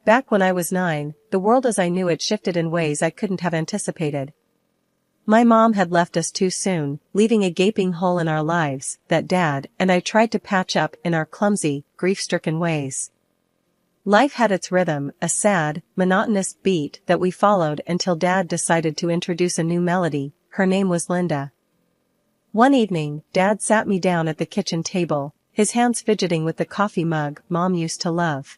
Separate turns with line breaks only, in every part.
Back when I was 9, the world as I knew it shifted in ways I couldn't have anticipated. My mom had left us too soon, leaving a gaping hole in our lives that Dad and I tried to patch up in our clumsy, grief-stricken ways. Life had its rhythm, a sad, monotonous beat that we followed until Dad decided to introduce a new melody. Her name was Linda. One evening, Dad sat me down at the kitchen table, his hands fidgeting with the coffee mug Mom used to love.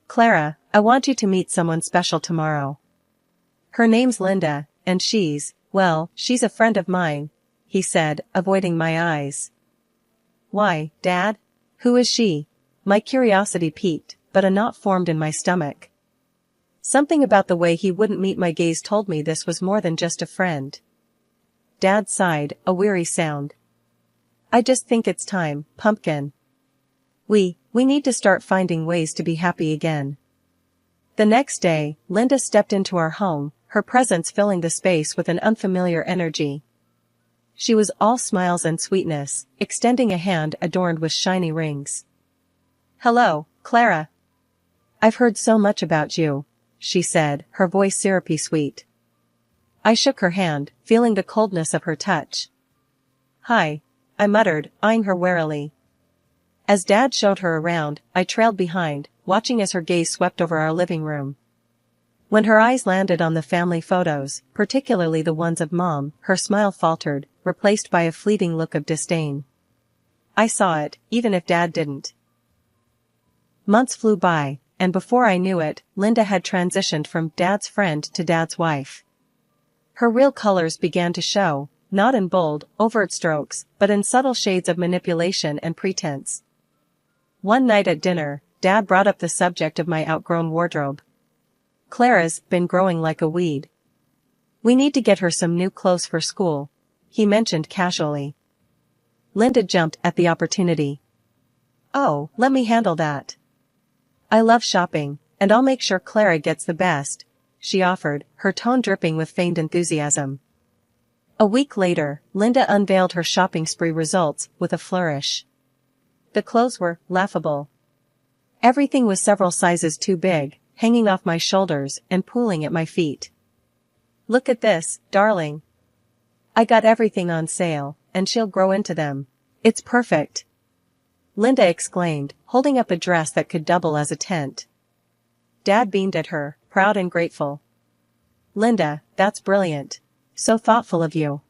"Clara, I want you to meet someone special tomorrow. Her name's Linda, and she's a friend of mine," he said, avoiding my eyes. "Why, Dad? Who is she?" My curiosity piqued, but a knot formed in my stomach. Something about the way he wouldn't meet my gaze told me this was more than just a friend. Dad sighed, a weary sound. "I just think it's time, Pumpkin. We need to start finding ways to be happy again." The next day, Linda stepped into our home, her presence filling the space with an unfamiliar energy. She was all smiles and sweetness, extending a hand adorned with shiny rings. "Hello, Clara. I've heard so much about you," she said, her voice syrupy sweet. I shook her hand, feeling the coldness of her touch. "Hi," I muttered, eyeing her warily. As Dad showed her around, I trailed behind, watching as her gaze swept over our living room. When her eyes landed on the family photos, particularly the ones of Mom, her smile faltered, replaced by a fleeting look of disdain. I saw it, even if Dad didn't. Months flew by, and before I knew it, Linda had transitioned from Dad's friend to Dad's wife. Her real colors began to show, not in bold, overt strokes, but in subtle shades of manipulation and pretense. One night at dinner, Dad brought up the subject of my outgrown wardrobe. "Clara's been growing like a weed. We need to get her some new clothes for school," he mentioned casually. Linda jumped at the opportunity. "Oh, let me handle that. I love shopping, and I'll make sure Clara gets the best," she offered, her tone dripping with feigned enthusiasm. A week later, Linda unveiled her shopping spree results with a flourish. The clothes were laughable. Everything was several sizes too big, hanging off my shoulders and pooling at my feet. "Look at this, darling. I got everything on sale, and she'll grow into them. It's perfect," Linda exclaimed, holding up a dress that could double as a tent. Dad beamed at her, proud and grateful. "Linda, that's brilliant. So thoughtful of you."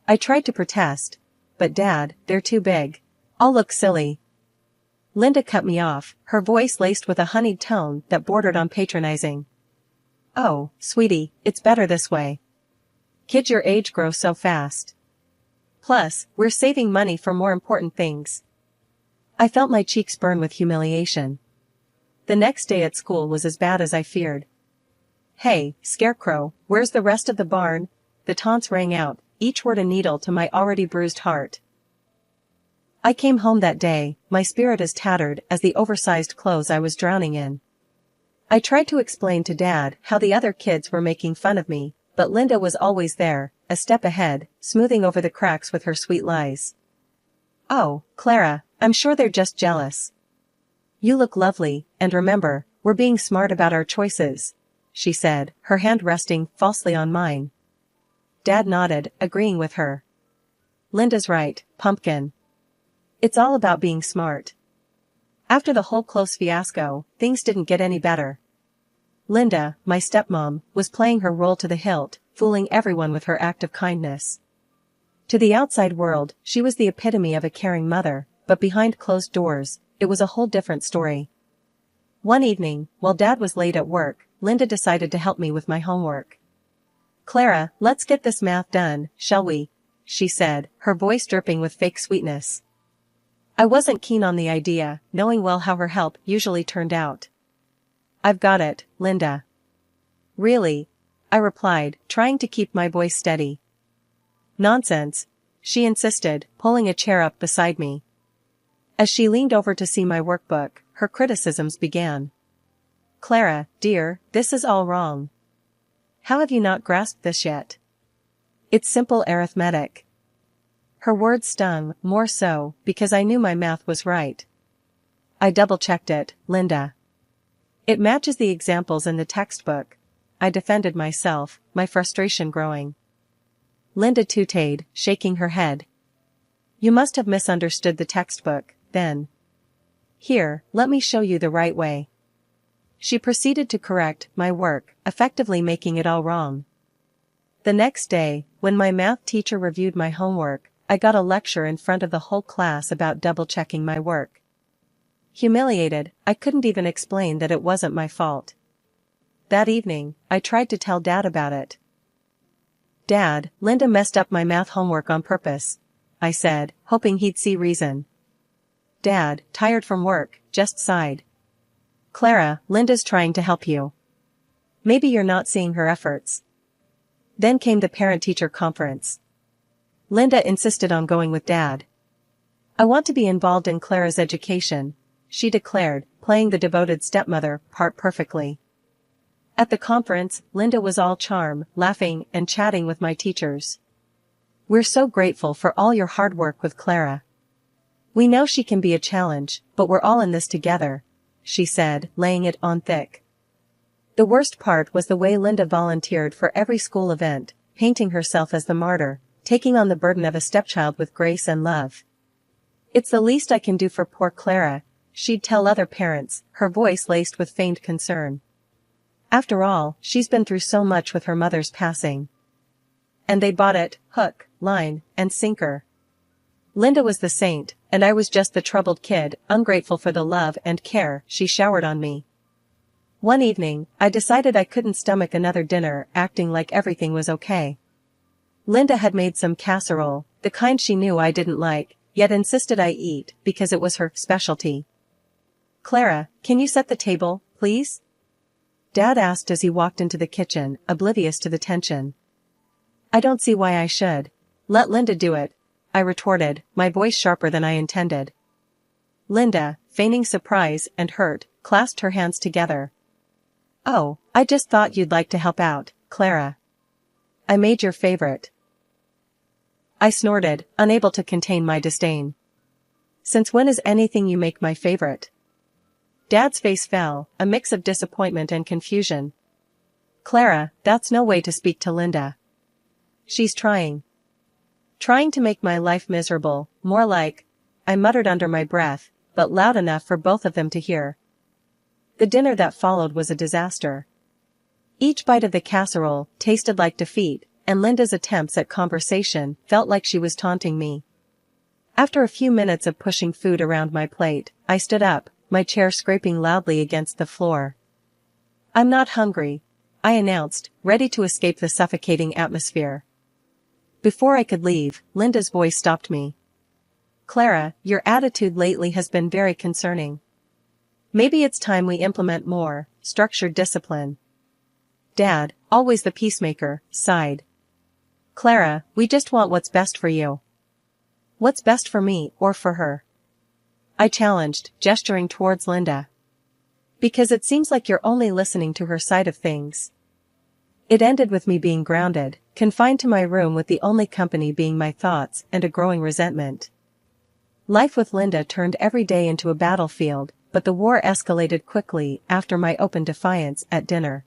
I tried to protest. "But Dad, they're too big. I'll look silly." Linda cut me off, her voice laced with a honeyed tone that bordered on patronizing. "Oh, sweetie, it's better this way. Kids your age grow so fast. Plus, we're saving money for more important things." I felt my cheeks burn with humiliation. The next day at school was as bad as I feared. "Hey, Scarecrow, where's the rest of the barn?" The taunts rang out, each word a needle to my already bruised heart. I came home that day, my spirit as tattered as the oversized clothes I was drowning in. I tried to explain to Dad how the other kids were making fun of me, but Linda was always there, a step ahead, smoothing over the cracks with her sweet lies. "Oh, Clara, I'm sure they're just jealous. You look lovely, and remember, we're being smart about our choices," she said, her hand resting falsely on mine. Dad nodded, agreeing with her. "Linda's right, Pumpkin. It's all about being smart." After the whole clothes fiasco, things didn't get any better. Linda, my stepmom, was playing her role to the hilt, fooling everyone with her act of kindness. To the outside world, she was the epitome of a caring mother, but behind closed doors, it was a whole different story. One evening, while Dad was late at work, Linda decided to help me with my homework. "Clara, let's get this math done, shall we?" she said, her voice dripping with fake sweetness. I wasn't keen on the idea, knowing well how her help usually turned out. "I've got it, Linda." "Really?" I replied, trying to keep my voice steady. "Nonsense," she insisted, pulling a chair up beside me. As she leaned over to see my workbook, her criticisms began. "Clara, dear, this is all wrong. How have you not grasped this yet? It's simple arithmetic." Her words stung, more so, because I knew my math was right. "I double-checked it, Linda." It matches the examples in the textbook. I defended myself, my frustration growing. Linda tooted, shaking her head. You must have misunderstood the textbook, then. Here, let me show you the right way. She proceeded to correct my work, effectively making it all wrong. The next day, when my math teacher reviewed my homework, I got a lecture in front of the whole class about double-checking my work. Humiliated, I couldn't even explain that it wasn't my fault. That evening, I tried to tell Dad about it. Dad, Linda messed up my math homework on purpose, I said, hoping he'd see reason. Dad, tired from work, just sighed. Clara, Linda's trying to help you. Maybe you're not seeing her efforts. Then came the parent-teacher conference. Linda insisted on going with Dad. I want to be involved in Clara's education, she declared, playing the devoted stepmother part perfectly. At the conference, Linda was all charm, laughing and chatting with my teachers. We're so grateful for all your hard work with Clara. We know she can be a challenge, but we're all in this together, she said, laying it on thick. The worst part was the way Linda volunteered for every school event, painting herself as the martyr, taking on the burden of a stepchild with grace and love. It's the least I can do for poor Clara, she'd tell other parents, her voice laced with feigned concern. After all, she's been through so much with her mother's passing. And they bought it, hook, line, and sinker. Linda was the saint, and I was just the troubled kid, ungrateful for the love and care she showered on me. One evening, I decided I couldn't stomach another dinner acting like everything was okay. Linda had made some casserole, the kind she knew I didn't like, yet insisted I eat because it was her specialty. Clara, can you set the table, please? Dad asked as he walked into the kitchen, oblivious to the tension. I don't see why I should. Let Linda do it, I retorted, my voice sharper than I intended. Linda, feigning surprise and hurt, clasped her hands together. Oh, I just thought you'd like to help out, Clara. I made your favorite. I snorted, unable to contain my disdain. Since when is anything you make my favorite? Dad's face fell, a mix of disappointment and confusion. Clara, that's no way to speak to Linda. She's trying to make my life miserable, more like, I muttered under my breath, but loud enough for both of them to hear. The dinner that followed was a disaster. Each bite of the casserole tasted like defeat, and Linda's attempts at conversation felt like she was taunting me. After a few minutes of pushing food around my plate, I stood up, my chair scraping loudly against the floor. I'm not hungry, I announced, ready to escape the suffocating atmosphere. Before I could leave, Linda's voice stopped me. Clara, your attitude lately has been very concerning. Maybe it's time we implement more structured discipline. Dad, always the peacemaker, sighed. Clara, we just want what's best for you. What's best for me or for her? I challenged, gesturing towards Linda. Because it seems like you're only listening to her side of things. It ended with me being grounded, confined to my room with the only company being my thoughts and a growing resentment. Life with Linda turned every day into a battlefield, but the war escalated quickly after my open defiance at dinner.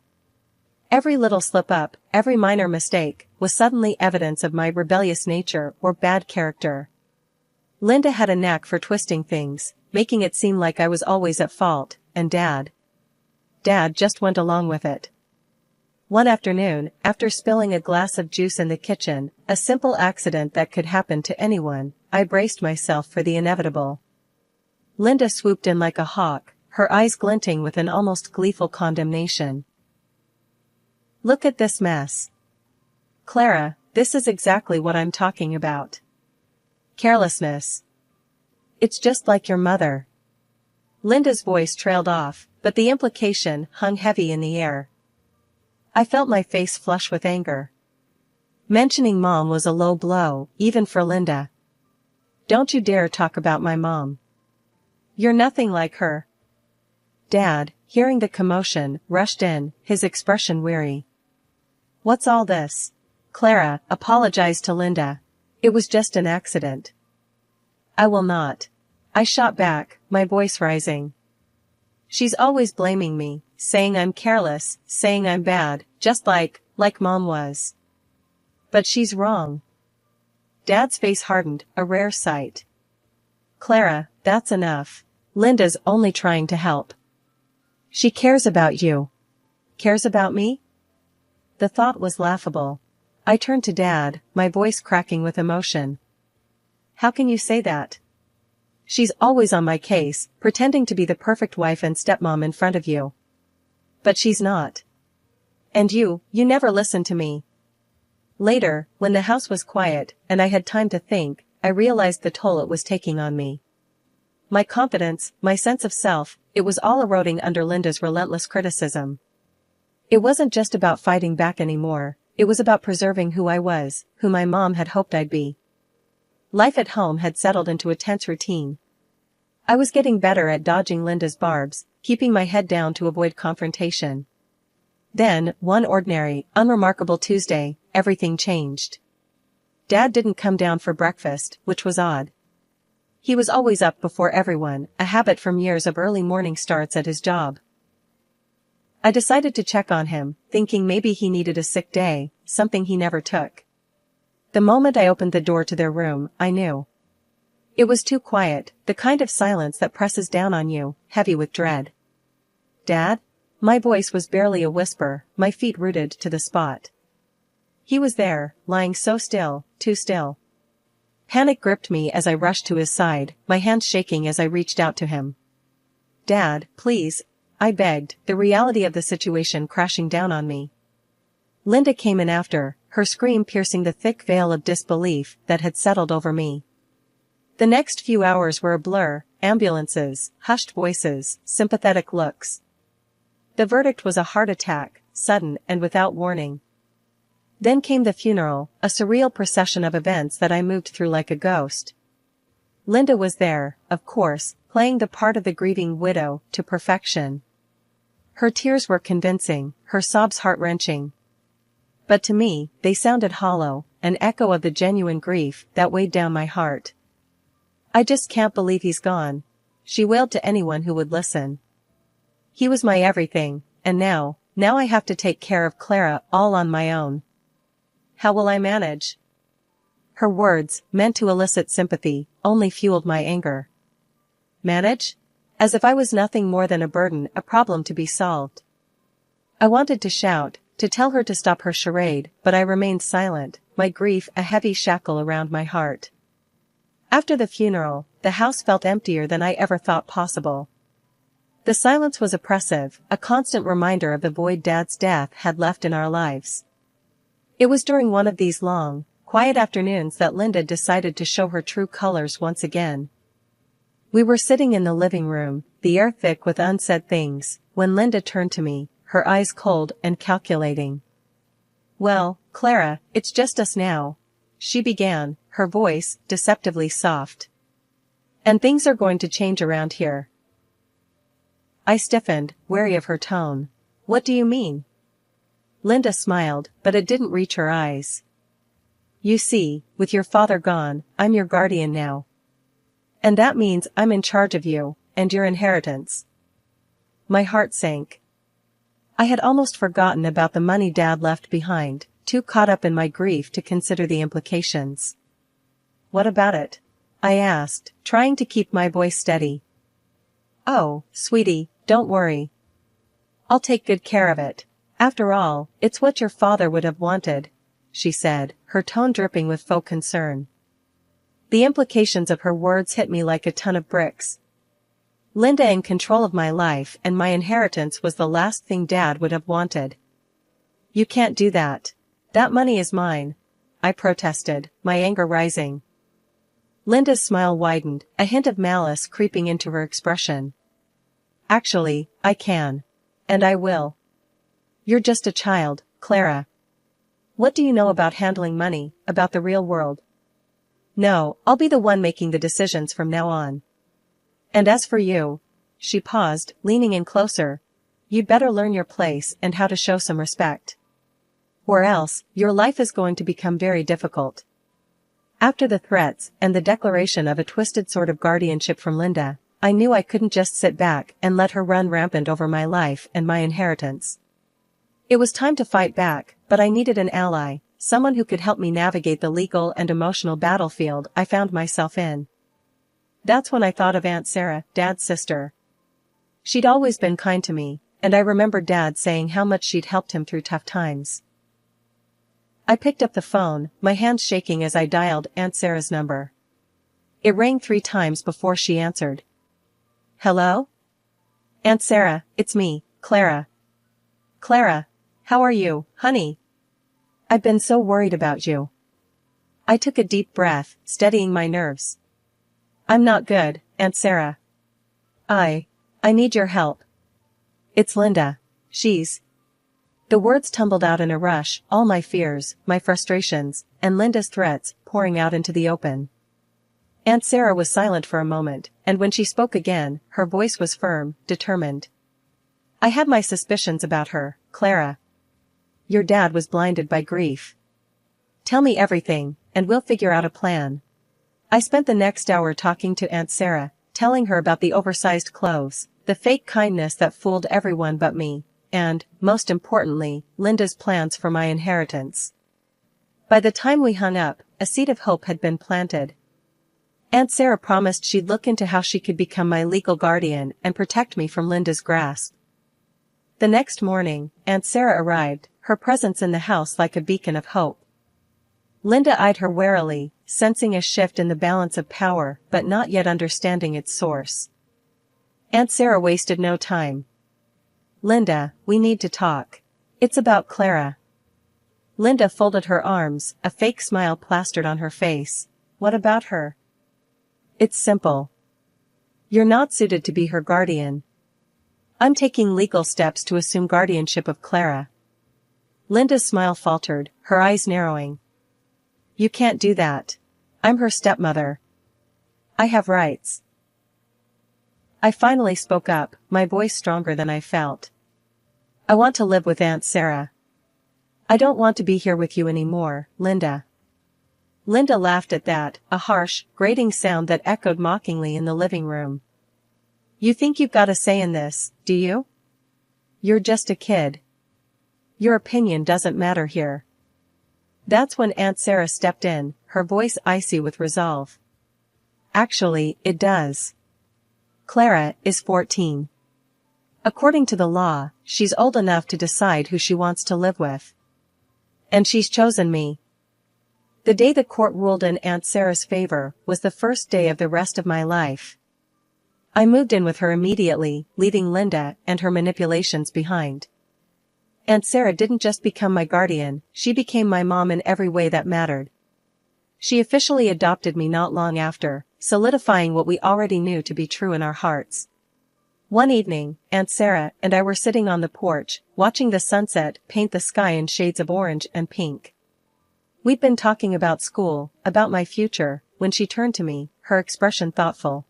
Every little slip-up, every minor mistake, was suddenly evidence of my rebellious nature or bad character. Linda had a knack for twisting things, making it seem like I was always at fault, and Dad just went along with it. One afternoon, after spilling a glass of juice in the kitchen, a simple accident that could happen to anyone, I braced myself for the inevitable. Linda swooped in like a hawk, her eyes glinting with an almost gleeful condemnation. Look at this mess. Clara, this is exactly what I'm talking about. Carelessness. It's just like your mother. Linda's voice trailed off, but the implication hung heavy in the air. I felt my face flush with anger. Mentioning Mom was a low blow, even for Linda. Don't you dare talk about my mom. You're nothing like her. Dad, hearing the commotion, rushed in, his expression weary. What's all this? Clara apologized to Linda. It was just an accident. I will not. I shot back, my voice rising. She's always blaming me, saying I'm careless, saying I'm bad, just like Mom was. But she's wrong. Dad's face hardened, a rare sight. Clara, that's enough. Linda's only trying to help. She cares about you. Cares about me? The thought was laughable. I turned to Dad, my voice cracking with emotion. How can you say that? She's always on my case, pretending to be the perfect wife and stepmom in front of you. But she's not. And you never listen to me. Later, when the house was quiet, and I had time to think, I realized the toll it was taking on me. My confidence, my sense of self, it was all eroding under Linda's relentless criticism. It wasn't just about fighting back anymore, it was about preserving who I was, who my mom had hoped I'd be. Life at home had settled into a tense routine. I was getting better at dodging Linda's barbs, keeping my head down to avoid confrontation. Then, one ordinary, unremarkable Tuesday, everything changed. Dad didn't come down for breakfast, which was odd. He was always up before everyone, a habit from years of early morning starts at his job. I decided to check on him, thinking maybe he needed a sick day, something he never took. The moment I opened the door to their room, I knew. It was too quiet, the kind of silence that presses down on you, heavy with dread. Dad? My voice was barely a whisper, my feet rooted to the spot. He was there, lying so still, too still. Panic gripped me as I rushed to his side, my hands shaking as I reached out to him. Dad, please, I begged, the reality of the situation crashing down on me. Linda came in after, her scream piercing the thick veil of disbelief that had settled over me. The next few hours were a blur, ambulances, hushed voices, sympathetic looks. The verdict was a heart attack, sudden and without warning. Then came the funeral, a surreal procession of events that I moved through like a ghost. Linda was there, of course, playing the part of the grieving widow to perfection. Her tears were convincing, her sobs heart-wrenching. But to me, they sounded hollow, an echo of the genuine grief that weighed down my heart. I just can't believe he's gone, she wailed to anyone who would listen. He was my everything, and now I have to take care of Clara all on my own. How will I manage? Her words, meant to elicit sympathy, only fueled my anger. Manage? As if I was nothing more than a burden, a problem to be solved. I wanted to shout, to tell her to stop her charade, but I remained silent, my grief a heavy shackle around my heart. After the funeral, the house felt emptier than I ever thought possible. The silence was oppressive, a constant reminder of the void Dad's death had left in our lives. It was during one of these long, quiet afternoons that Linda decided to show her true colors once again. We were sitting in the living room, the air thick with unsaid things, when Linda turned to me, her eyes cold and calculating. Well, Clara, it's just us now, she began, her voice deceptively soft. And things are going to change around here. I stiffened, wary of her tone. What do you mean? Linda smiled, but it didn't reach her eyes. You see, with your father gone, I'm your guardian now. And that means I'm in charge of you, and your inheritance. My heart sank. I had almost forgotten about the money Dad left behind, too caught up in my grief to consider the implications. What about it? I asked, trying to keep my voice steady. Oh, sweetie, don't worry. I'll take good care of it. After all, it's what your father would have wanted, she said, her tone dripping with faux concern. The implications of her words hit me like a ton of bricks. Linda in control of my life and my inheritance was the last thing Dad would have wanted. You can't do that. That money is mine, I protested, my anger rising. Linda's smile widened, a hint of malice creeping into her expression. Actually, I can. And I will. You're just a child, Clara. What do you know about handling money, about the real world? No, I'll be the one making the decisions from now on. And as for you, she paused, leaning in closer, you'd better learn your place and how to show some respect. Or else, your life is going to become very difficult. After the threats and the declaration of a twisted sort of guardianship from Linda, I knew I couldn't just sit back and let her run rampant over my life and my inheritance. It was time to fight back, but I needed an ally, someone who could help me navigate the legal and emotional battlefield I found myself in. That's when I thought of Aunt Sarah, Dad's sister. She'd always been kind to me, and I remembered Dad saying how much she'd helped him through tough times. I picked up the phone, my hands shaking as I dialed Aunt Sarah's number. It rang 3 times before she answered. Hello? Aunt Sarah, it's me, Clara. Clara, how are you, honey? I've been so worried about you. I took a deep breath, steadying my nerves. I'm not good, Aunt Sarah. I need your help. It's Linda. The words tumbled out in a rush, all my fears, my frustrations, and Linda's threats pouring out into the open. Aunt Sarah was silent for a moment, and when she spoke again, her voice was firm, determined. I had my suspicions about her, Clara. Your dad was blinded by grief. Tell me everything, and we'll figure out a plan. I spent the next hour talking to Aunt Sarah, telling her about the oversized clothes, the fake kindness that fooled everyone but me, and, most importantly, Linda's plans for my inheritance. By the time we hung up, a seed of hope had been planted. Aunt Sarah promised she'd look into how she could become my legal guardian and protect me from Linda's grasp. The next morning, Aunt Sarah arrived, her presence in the house like a beacon of hope. Linda eyed her warily, sensing a shift in the balance of power but not yet understanding its source. Aunt Sarah wasted no time. Linda, we need to talk. It's about Clara. Linda folded her arms, a fake smile plastered on her face. What about her? It's simple. You're not suited to be her guardian. I'm taking legal steps to assume guardianship of Clara. Linda's smile faltered, her eyes narrowing. You can't do that. I'm her stepmother. I have rights. I finally spoke up, my voice stronger than I felt. I want to live with Aunt Sarah. I don't want to be here with you anymore, Linda. Linda laughed at that, a harsh, grating sound that echoed mockingly in the living room. You think you've got a say in this, do you? You're just a kid. Your opinion doesn't matter here. That's when Aunt Sarah stepped in, her voice icy with resolve. Actually, it does. Clara is 14. According to the law, she's old enough to decide who she wants to live with. And she's chosen me. The day the court ruled in Aunt Sarah's favor was the first day of the rest of my life. I moved in with her immediately, leaving Linda and her manipulations behind. Aunt Sarah didn't just become my guardian, she became my mom in every way that mattered. She officially adopted me not long after, solidifying what we already knew to be true in our hearts. One evening, Aunt Sarah and I were sitting on the porch, watching the sunset paint the sky in shades of orange and pink. We'd been talking about school, about my future, when she turned to me, her expression thoughtful.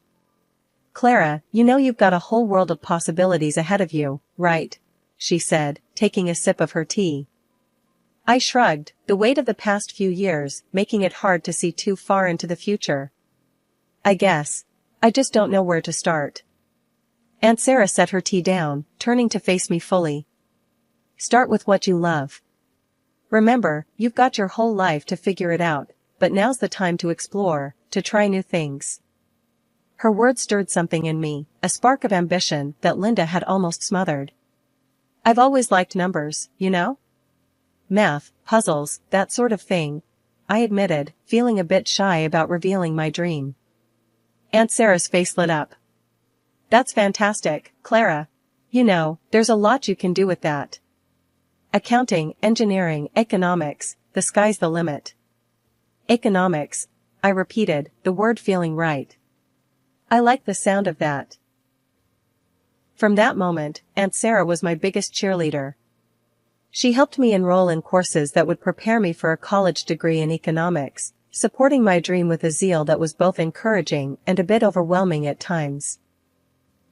Clara, you know you've got a whole world of possibilities ahead of you, right? She said, taking a sip of her tea. I shrugged, the weight of the past few years making it hard to see too far into the future. I guess. I just don't know where to start. Aunt Sarah set her tea down, turning to face me fully. Start with what you love. Remember, you've got your whole life to figure it out, but now's the time to explore, to try new things. Her words stirred something in me, a spark of ambition that Linda had almost smothered. I've always liked numbers, you know? Math, puzzles, that sort of thing, I admitted, feeling a bit shy about revealing my dream. Aunt Sarah's face lit up. That's fantastic, Clara. You know, there's a lot you can do with that. Accounting, engineering, economics, the sky's the limit. Economics, I repeated, the word feeling right. I like the sound of that. From that moment, Aunt Sarah was my biggest cheerleader. She helped me enroll in courses that would prepare me for a college degree in economics, supporting my dream with a zeal that was both encouraging and a bit overwhelming at times.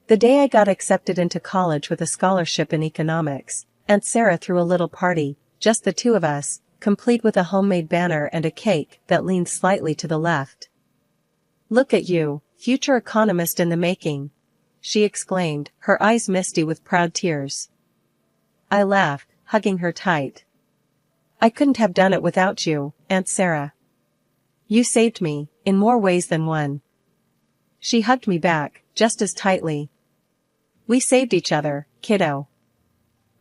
The day I got accepted into college with a scholarship in economics, Aunt Sarah threw a little party, just the two of us, complete with a homemade banner and a cake that leaned slightly to the left. Look at you, Future economist in the making," she exclaimed, her eyes misty with proud tears. I laughed, hugging her tight. "I couldn't have done it without you, Aunt Sarah. You saved me, in more ways than one." She hugged me back, just as tightly. "We saved each other, kiddo.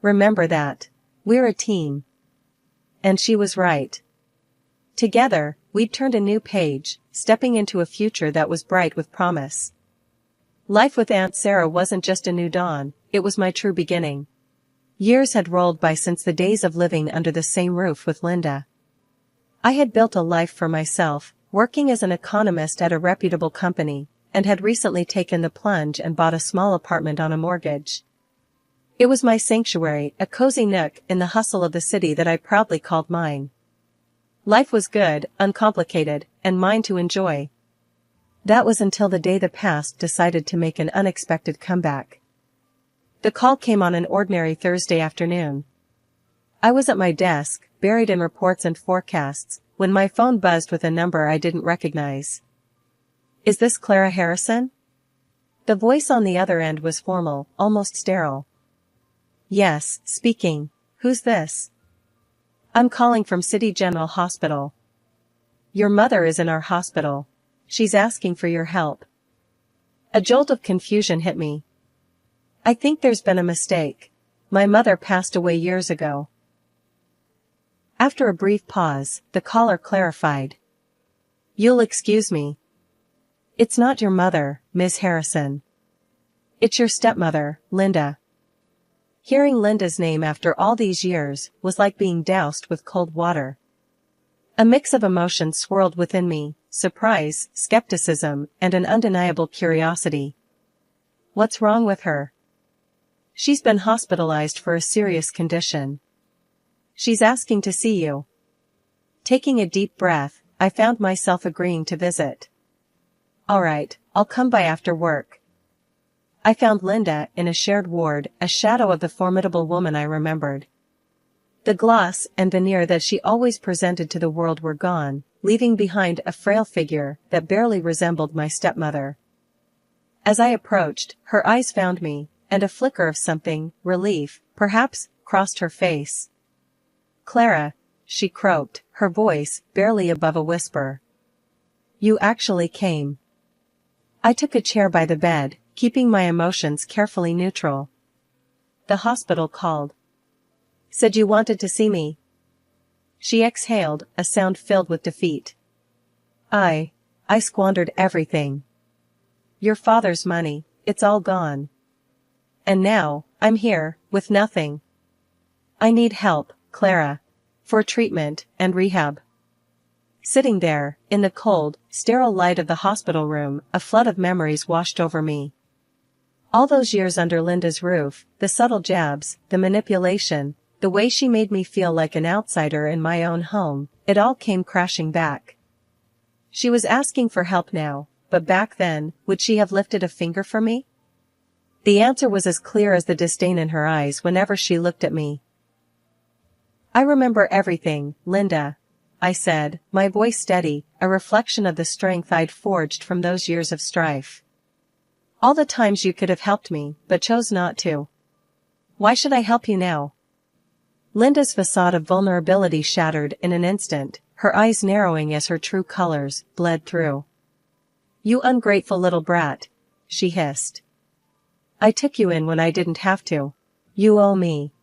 Remember that. We're a team." And she was right. Together, we'd turned a new page, stepping into a future that was bright with promise. Life with Aunt Sarah wasn't just a new dawn, it was my true beginning. Years had rolled by since the days of living under the same roof with Linda. I had built a life for myself, working as an economist at a reputable company, and had recently taken the plunge and bought a small apartment on a mortgage. It was my sanctuary, a cozy nook in the hustle of the city that I proudly called mine. Life was good, uncomplicated, and mine to enjoy. That was until the day the past decided to make an unexpected comeback. The call came on an ordinary Thursday afternoon. I was at my desk, buried in reports and forecasts, when my phone buzzed with a number I didn't recognize. "Is this Clara Harrison?" The voice on the other end was formal, almost sterile. "Yes, speaking. Who's this?" "I'm calling from City General Hospital. Your mother is in our hospital. She's asking for your help." A jolt of confusion hit me. "I think there's been a mistake. My mother passed away years ago." After a brief pause, the caller clarified. "You'll excuse me. It's not your mother, Ms. Harrison. It's your stepmother, Linda." Hearing Linda's name after all these years was like being doused with cold water. A mix of emotions swirled within me, surprise, skepticism, and an undeniable curiosity. "What's wrong with her?" "She's been hospitalized for a serious condition. She's asking to see you." Taking a deep breath, I found myself agreeing to visit. "All right, I'll come by after work." I found Linda in a shared ward, a shadow of the formidable woman I remembered. The gloss and veneer that she always presented to the world were gone, leaving behind a frail figure that barely resembled my stepmother. As I approached, her eyes found me, and a flicker of something, relief, perhaps, crossed her face. "Clara," she croaked, her voice barely above a whisper. "You actually came." I took a chair by the bed, keeping my emotions carefully neutral. "The hospital called. Said you wanted to see me." She exhaled, a sound filled with defeat. I squandered everything. Your father's money, it's all gone. And now, I'm here, with nothing. I need help, Clara. For treatment and rehab." Sitting there, in the cold, sterile light of the hospital room, a flood of memories washed over me. All those years under Linda's roof, the subtle jabs, the manipulation, the way she made me feel like an outsider in my own home, it all came crashing back. She was asking for help now, but back then, would she have lifted a finger for me? The answer was as clear as the disdain in her eyes whenever she looked at me. "I remember everything, Linda," I said, my voice steady, a reflection of the strength I'd forged from those years of strife. "All the times you could have helped me, but chose not to. Why should I help you now?" Linda's facade of vulnerability shattered in an instant, her eyes narrowing as her true colors bled through. "You ungrateful little brat," she hissed. "I took you in when I didn't have to. You owe me.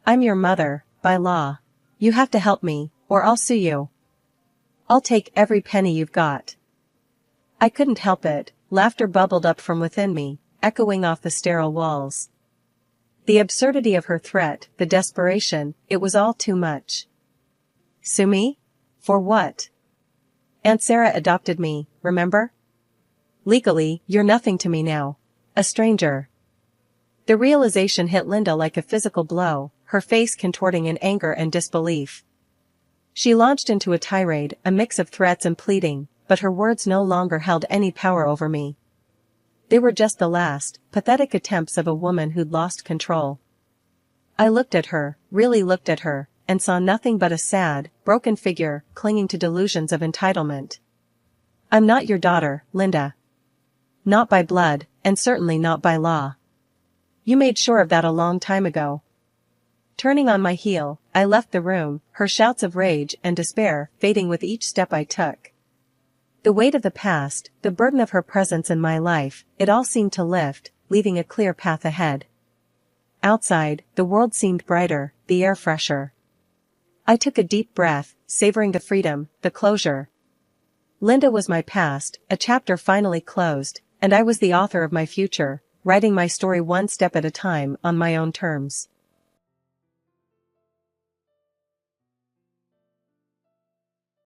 I'm your mother, by law. You have to help me, or I'll sue you. I'll take every penny you've got." I couldn't help it, laughter bubbled up from within me, echoing off the sterile walls. The absurdity of her threat, the desperation, it was all too much. Sue me? For what? Aunt Sarah adopted me, remember? Legally, you're nothing to me now. A stranger. The realization hit Linda like a physical blow, her face contorting in anger and disbelief. She launched into a tirade, a mix of threats and pleading, but her words no longer held any power over me. They were just the last, pathetic attempts of a woman who'd lost control. I looked at her, really looked at her, and saw nothing but a sad, broken figure, clinging to delusions of entitlement. "I'm not your daughter, Linda. Not by blood, and certainly not by law. You made sure of that a long time ago. Turning on my heel, I left the room, her shouts of rage and despair fading with each step I took. The weight of the past, the burden of her presence in my life, it all seemed to lift, leaving a clear path ahead. Outside, the world seemed brighter, the air fresher. I took a deep breath, savoring the freedom, the closure. Linda was my past, a chapter finally closed, and I was the author of my future, writing my story one step at a time on my own terms.